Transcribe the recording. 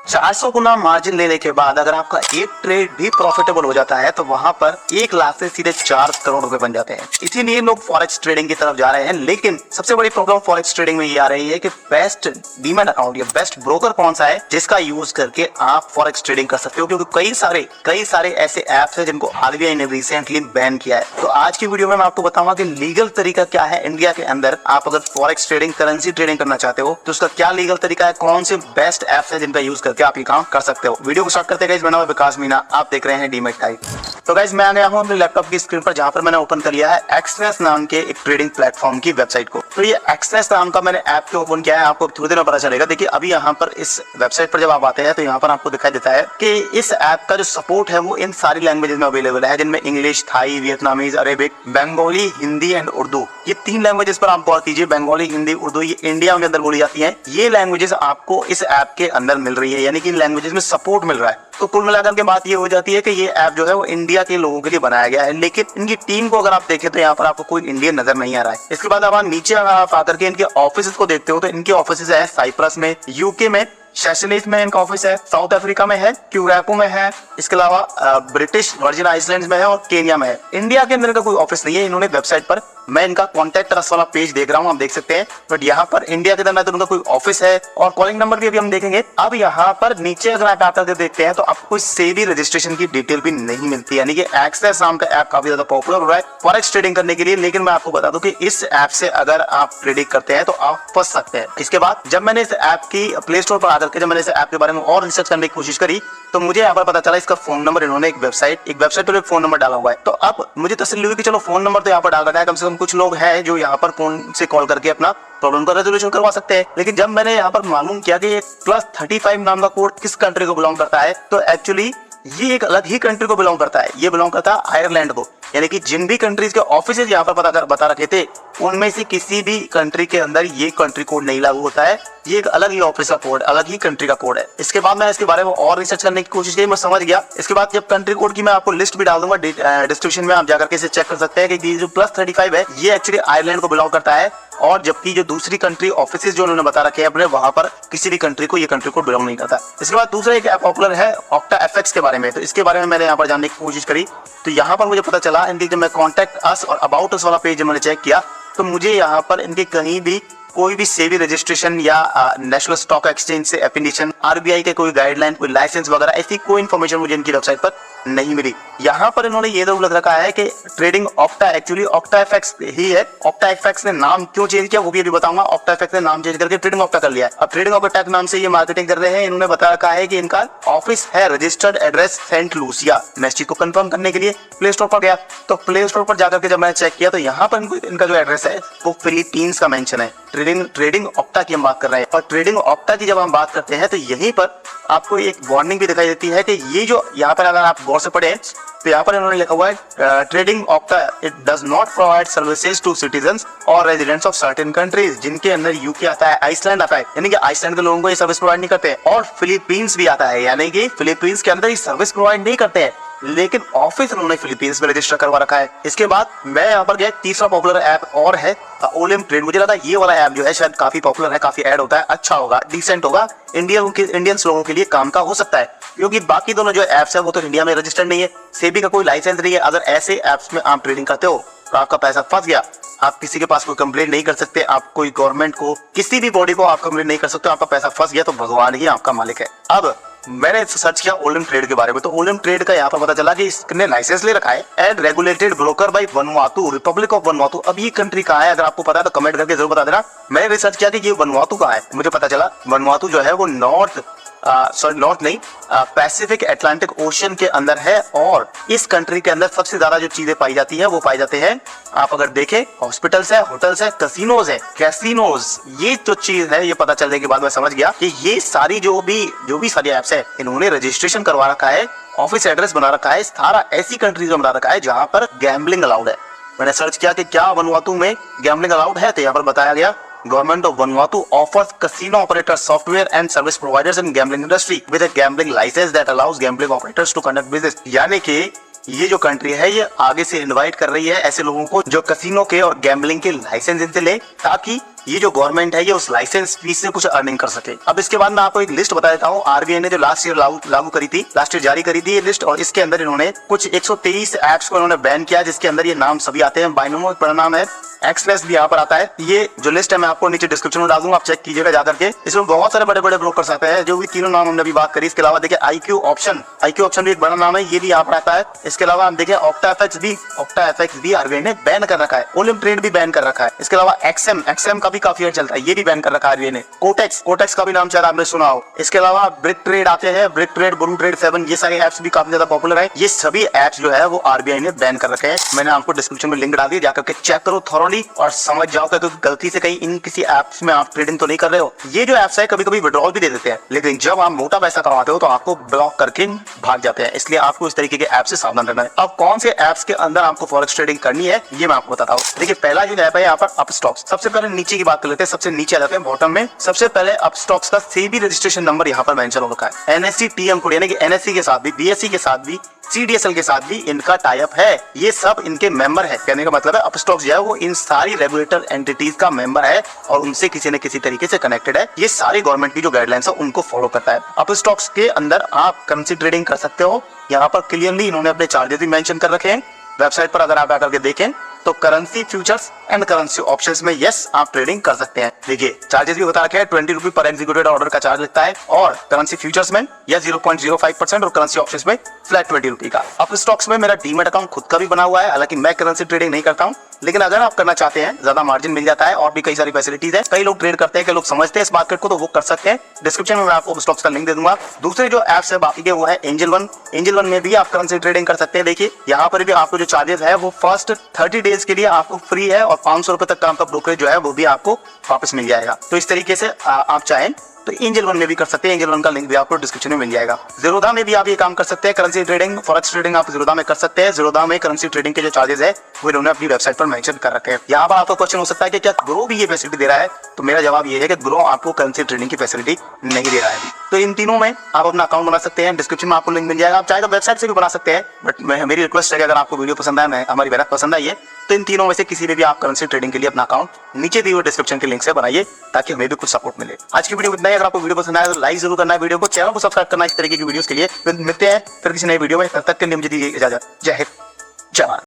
400 गुना margin लेने के बाद अगर आपका एक ट्रेड भी प्रॉफिटेबल हो जाता है तो वहां पर 1 लाख से सीधे 4 करोड़ रुपए बन जाते हैं। इसीलिए लोग फॉरेक्स ट्रेडिंग की तरफ जा रहे हैं। लेकिन सबसे बड़ी प्रॉब्लम फॉरेक्स ट्रेडिंग में ये आ रही है कि बेस्ट डीमैट अकाउंट या बेस्ट ब्रोकर कौन सा है जिसका यूज करके आप फॉरेक्स ट्रेडिंग कर सकते हो, क्योंकि कई सारे ऐसे ऐप्स हैं जिनको आरबीआई ने रिसेंटली बैन किया है। तो आज की वीडियो में मैं आपको बताऊंगा कि लीगल तरीका क्या है इंडिया के अंदर। आप अगर फॉरेक्स ट्रेडिंग, करेंसी ट्रेडिंग करना चाहते हो तो उसका क्या लीगल तरीका है, कौन से बेस्ट ऐप्स है जिनका यूज करके आप ये काम कर सकते हो। वीडियो को स्टार्ट करते हैं। मेरा नाम है विकास मीना, आप देख रहे हैं डीमैट टाइप। तो गाइस मैं आ गया हूं अपने लैपटॉप की स्क्रीन पर, जहां पर मैंने ओपन कर लिया है एक्सनेस नाम के एक ट्रेडिंग प्लेटफॉर्म की वेबसाइट को। तो ये एक्सनेस नाम का मैंने ऐप को ओपन किया है, आपको थोड़ी देर में पता चलेगा। देखिए अभी यहाँ पर इस वेबसाइट पर जब आप आते हैं तो यहाँ पर आपको दिखाई देता है कि इस ऐप का जो सपोर्ट है वो इन सारी लैंग्वेजेस में अवेलेबल है, जिनमें English, Thai, Vietnamese, Arabic, Bengali, Hindi and Urdu. ये 3 लैंग्वेजेस पर आप गौर कीजिए। बंगाली, हिंदी, उर्दू ये इंडिया के अंदर बोली जाती है। ये लैंग्वेजेस आपको इस ऐप के अंदर मिल रही है, यानी कि इन लैंग्वेजेस में सपोर्ट मिल रहा है। तो कुल मिलाकर के बात ये हो जाती है कि ये ऐप जो है वो इंडिया के लोगों के लिए बनाया गया है। लेकिन इनकी टीम को अगर आप देखें तो यहाँ पर आपको कोई इंडियन नजर नहीं आ रहा है। इसके बाद आप नीचे अगर आप आकर के इनके ऑफिस को देखते हो तो इनके ऑफिस है साइप्रस में, यूके में, सेशेल्स में इनका ऑफिस है, साउथ अफ्रीका में है, क्यूराको में है, इसके अलावा ब्रिटिश वर्जिन आइलैंड्स में है और केन्या में है। इंडिया के अंदर का कोई ऑफिस नहीं है। इन्होंने वेबसाइट पर, मैं इनका कॉन्टैक्ट अस वाला पेज देख रहा हूँ, आप देख सकते हैं, बट यहाँ पर इंडिया के अंदर तो उनका कोई ऑफिस है और कॉलिंग नंबर भी अभी हम देखेंगे। अब यहाँ पर नीचे अगर आप आकर देखते हैं तो आपको कोई सेबी रजिस्ट्रेशन की डिटेल भी नहीं मिलती, यानी कि एक्सेस नाम का ऐप काफी ज्यादा पॉपुलर हो रहा है फॉरेक्स ट्रेडिंग करने के लिए। लेकिन मैं आपको बता दूं कि इस ऐप से अगर आप ट्रेडिंग करते हैं तो आप फंस सकते हैं। इसके बाद जब मैंने इस ऐप की प्ले स्टोर पर आकर के जब मैंने इस ऐप के बारे में और रिसर्च करने की कोशिश करी तो मुझे यहाँ पर पता चला इसका फोन नंबर, इन्होंने एक वेबसाइट पर फोन नंबर डाला हुआ है। तो अब मुझे तसल्ली हुई कि चलो फोन नंबर तो यहाँ पर डाल रखा है, कम से कम कुछ लोग हैं जो यहाँ पर फोन से कॉल करके अपना प्रॉब्लम का रेजोल्यूशन करवा सकते हैं। लेकिन जब मैंने यहाँ पर मालूम किया कि ये +35 नाम का कोड किस कंट्री को बिलोंग करता है तो एक्चुअली ये एक अलग ही कंट्री को बिलोंग करता है। ये बिलोंग करता है आयरलैंड को, यानी कि जिन भी कंट्रीज के ऑफिस यहाँ पर बता रखे थे उनमें से किसी भी कंट्री के अंदर ये कंट्री कोड नहीं लागू होता है। ये एक अलग ही ऑफिस का कोड, अलग ही कंट्री का कोड है। इसके बाद मैं इसके बारे में और रिसर्च करने की कोशिश की, मैं समझ गया। इसके बाद जब कंट्री कोड की मैं आपको लिस्ट भी डाल दूंगा डिस्क्रिप्शन में, आप जाकर के इसे चेक कर सकते हैं कि जो +35 है ये एक्चुअली आयरलैंड को बिलोंग करता है, और जबकि जो दूसरी कंट्री ऑफिस जो उन्होंने बता रखे हैं अपने, वहां पर किसी भी कंट्री को ये कंट्री कोड बिलोंग नहीं करता। इसके बाद दूसरा एक ऐप पॉपुलर है OctaFX के बारे में। तो इसके बारे में मैंने यहाँ पर जानने की कोशिश करी तो यहाँ पर मुझे पता चला, इनकी जब मैं कॉन्टैक्ट अस और अबाउट अस वाला पेज मैंने चेक किया तो मुझे यहाँ पर इनके कहीं भी कोई भी सेबी रजिस्ट्रेशन या नेशनल स्टॉक एक्सचेंज से एफिलिएशन, आरबीआई के कोई गाइडलाइन, कोई लाइसेंस वगैरह ऐसी कोई इन्फॉर्मेशन मुझे इनकी वेबसाइट पर नहीं मिली। यहाँ पर इन्होंने ये जरूर लग रखा है कि ट्रेडिंग ऑक्टा, एक्चुअली OctaFX ही है। OctaFX ने नाम क्यों चेंज किया वो भी अभी बताऊंगा। OctaFX ने नाम चेंज करके ट्रेडिंग ऑक्टा कर लिया है। अब ट्रेडिंग ऑक्टा नाम से ये मार्केटिंग कर रहे हैं। इन्होंने बता रखा है कि इनका ऑफिस है रजिस्टर्ड एड्रेस सेंट लूसिया। मैं इस चीज को कंफर्म करने के लिए प्ले स्टोर पर गया तो प्ले स्टोर पर जाकर के जब मैंने चेक किया तो यहाँ पर इनका जो एड्रेस है वो फिलीपींस का मेंशन है। ट्रेडिंग ऑक्टा की हम बात कर रहे हैं, और ट्रेडिंग ऑक्टा की जब हम बात करते हैं तो यहीं पर आपको एक वार्निंग भी दिखाई देती है कि ये जो यहाँ पर अगर आप गौर से पढ़े तो यहाँ पर इन्होंने लिखा हुआ है trading Octa it does not provide services to citizens और रेजिडेंट्स ऑफ सर्टेन कंट्रीज, जिनके अंदर यूके आता है, आइसलैंड आता है, यानी कि आइसलैंड के लोगों को ये सर्विस प्रोवाइड नहीं करते हैं, और फिलीपींस भी आता है, यानी कि फिलीपींस के अंदर ये सर्विस प्रोवाइड नहीं करते हैं, लेकिन ऑफिस उन्होंने फिलीपींस में रजिस्टर करवा रखा है। इसके बाद मैं यहाँ पर गया, तीसरा पॉपुलर ऐप और है ओलिम ट्रेड। मुझे लगा ये वाला ऐप जो है शायद काफी पॉपुलर है, काफी ऐड होता है, अच्छा होगा, डिसेंट होगा, इंडियंस लोगों के लिए काम का हो सकता है, क्योंकि बाकी दोनों जो ऐप्स है वो तो इंडिया में रजिस्टर्ड नहीं है, सेबी का कोई लाइसेंस नहीं है। अगर ऐसे ऐप्स में आप ट्रेडिंग करते हो तो आपका पैसा फंस गया, आप किसी के पास कोई कंप्लेंट नहीं कर सकते, आप कोई गवर्नमेंट को, किसी भी बॉडी को आप कंप्लेंट नहीं कर सकते, आपका पैसा फंस गया तो भगवान ही आपका मालिक है। अब मैंने सर्च किया ओलिम ट्रेड के बारे में तो ओलिम ट्रेड का यहाँ पर पता चला कि इसने लाइसेंस ले रखा है and regulated broker by Vanuatu, Republic of Vanuatu. अब ये कंट्री कहाँ है, अगर आपको पता है तो कमेंट करके जरूर बता देना। मैंने रिसर्च किया कि ये वनुआतु कहाँ है, मुझे पता चला वनुआतु जो है वो नॉर्थ नहीं पैसिफिक अटलांटिक ओशन के अंदर है, और इस कंट्री के अंदर सबसे ज्यादा जो चीजें पाई जाती है वो पाई जाते हैं, आप अगर देखें, हॉस्पिटल्स है, होटल्स है, कैसीनोज। ये जो चीज है ये पता चलने के बाद मैं समझ गया कि ये सारी जो भी सारी एप्स है इन्होंने रजिस्ट्रेशन करवा रखा है, ऑफिस एड्रेस बना रखा है, सारा ऐसी कंट्रीज में बना रखा है जहां पर गैम्बलिंग अलाउड है। मैंने सर्च किया कि क्या वनुआतु में गैम्बलिंग अलाउड है तो यहाँ पर बताया गया Government of Vanuatu offers casino operator software and service providers in gambling industry with a gambling license that allows gambling operators to conduct business। यानी कि ये जो कंट्री है ये आगे से इनवाइट कर रही है ऐसे लोगों को जो कसिनो के और गैम्बलिंग के लाइसेंस इनसे ले, ताकि ये जो गवर्नमेंट है ये उस लाइसेंस फीस से कुछ अर्निंग कर सके। अब इसके बाद मैं आपको एक लिस्ट बता देता हूँ। आरबीआई ने जो लास्ट ईयर लागू करी थी, लास्ट ईयर जारी करी थी ये लिस्ट, और इसके अंदर इन्होंने कुछ 123 एप्स को इन्होंने बैन किया, जिसके अंदर ये नाम सभी आते हैं। बाइनोमो बड़ा नाम है, एक्सप्रेस भी यहाँ पर आता है। ये जो लिस्ट है मैं आपको नीचे डिस्क्रिप्शन में डाल दूंगा, आप चेक कीजिएगा जाकर के। इसमें बहुत सारे बड़े बड़े ब्रोकर्स आते हैं, जो भी तीनों नाम हमने अभी बात करी। इसके अलावा देखिए IQ ऑप्शन भी एक बड़ा नाम है, ये भी यहाँ पर आता है। इसके अलावा हम देखिए ऑक्टा एफएक्स भी आरबीआई ने बैन कर रखा है। ओलिम ट्रेड भी बैन कर रखा है। इसके अलावा एक्सएम का भी काफी चलता है, ये भी बैन कर रखा है आरबीआई ने। कोटेक्स का भी नाम शायद आपने सुना हो। इसके अलावा ब्रिक ट्रेड आते हैं, ब्रिक ट्रेड, ब्लू ट्रेड 7, ये सारे एप्स भी काफी ज्यादा पॉपुलर है। ये सभी एप्स जो है वो आरबीआई ने बैन कर रखे हैं। मैंने आपको डिस्क्रिप्शन में लिंक डाल दिया, जाकर के चेक करो थॉरोली और समझ जाओ कि गलती से कहीं इन किसी एप्स में आप ट्रेडिंग तो नहीं कर रहे हो। ये जो एप्स है कभी कभी विड्रॉल भी दे देते हैं, लेकिन जब आप मोटा पैसा कमाते हो तो आपको ब्लॉक करके भाग जाते हैं। इसलिए आपको इस तरीके के ऐप से सावधान रहना है। अब कौन से ऐप्स के अंदर आपको फॉरेक्स ट्रेडिंग करनी है ये मैं आपको बताता हूँ। देखिए पहला जो ऐप है यहाँ पर अपस्टॉक्स। सबसे पहले नीचे की बात कर लेते हैं, सबसे नीचे आ जाते हैं बॉटम में। सबसे पहले अपस्टॉक्स का सेबी रजिस्ट्रेशन नंबर यहाँ पर मेंशन हो रखा है। NSE TM कोड, यानी कि NSE के साथ भी, BSE के साथ भी, CDSL के साथ भी इनका टाई अप है। ये सब इनके मेंबर है। कहने का मतलब है अपस्टॉक्स जो है वो इन सारी रेगुलेटर एंटिटीज का मेंबर है और उनसे किसी न किसी तरीके से कनेक्टेड है। ये सारी गवर्नमेंट की जो गाइडलाइंस है उनको फॉलो करता है। अपस्टॉक्स के अंदर आप करेंसी ट्रेडिंग कर सकते हो। यहाँ पर क्लियरली इन्होंने अपने चार्जेस भी मेंशन कर रखे हैं। वेबसाइट पर अगर आप आकर के देखें तो currency futures and currency options में यस आप ट्रेडिंग कर सकते हैं। देखिए चार्जेस भी बता रखे हैं, 20 रुपए पर एग्जीक्यूटेड ऑर्डर का चार्ज लगता है, और करेंसी फ्यूचर्स में या 0.05% और करेंसी ऑप्शंस में फ्लैट 20 रुपए का। अब स्टॉक्स में मेरा डीमेट अकाउंट खुद का भी बना हुआ है, हालांकि मैं करेंसी ट्रेडिंग नहीं करता हूँ, लेकिन अगर आप करना चाहते हैं ज्यादा मार्जिन मिल जाता है और भी कई सारी फैसिलिटीज है। कई लोग ट्रेड करते हैं, कई लोग समझते हैं इस मार्केट को, तो वो कर सकते हैं। डिस्क्रिप्शन में मैं आपको स्टॉक्स का लिंक दे दूंगा। दूसरे जो एप्स है बाकी के वो है एंजल वन में भी आप करेंसी ट्रेडिंग कर सकते हैं। देखिए यहाँ पर भी आपको जो चार्जेस है वो फर्स्ट 30 डेज के लिए आपको फ्री है और 500 रुपए तक का आपका ब्रोकरेज जो है वो भी आपको वापस मिल जाएगा। तो इस तरीके से आप चाहें तो एंजल वन में भी कर सकते हैं। एंजल वन का लिंक भी आपको डिस्क्रिप्शन में मिल जाएगा। ज़ीरोधा में भी आप ये काम कर सकते हैं, करेंसी ट्रेडिंग, फॉरेक्स ट्रेडिंग आप ज़ीरोधा में कर सकते हैं। ज़ीरोधा में करेंसी ट्रेडिंग के जो चार्जेस है वो इन्होंने अपनी वेबसाइट पर मेंशन कर रखे हैं। यहाँ पर आपका क्वेश्चन हो सकता है कि क्या ग्रो भी ये फैसिलिटी दे रहा है, तो मेरा जवाब ये है कि ग्रो आपको करेंसी ट्रेडिंग की फैसिलिटी नहीं दे रहा है। तो इन तीनों में आप अपना अकाउंट बना सकते हैं, डिस्क्रिप्शन में आपको लिंक मिल जाएगा। आप चाहे तो वेबसाइट से भी बना सकते हैं, बट मेरी रिक्वेस्ट है कि अगर आपको वीडियो पसंद आए, हमारी मेहनत पसंद आई है, तो इन तीनों में से किसी में भी आप करेंसी ट्रेडिंग के लिए अपना अकाउंट नीचे दिए हुए डिस्क्रिप्शन के लिंक से बनाइए, ताकि हमें भी कुछ सपोर्ट मिले। आज की वीडियो इतना ही। अगर आपको वीडियो पसंद आए तो लाइक जरूर करना है, वीडियो को, चैनल को सब्सक्राइब करना इस तरीके की वीडियोस के लिए। मिलते हैं फिर किसी नई वीडियो में, तब तक के लिए मुझे दीजिए इजाजत। जय हिंद, जय भारत।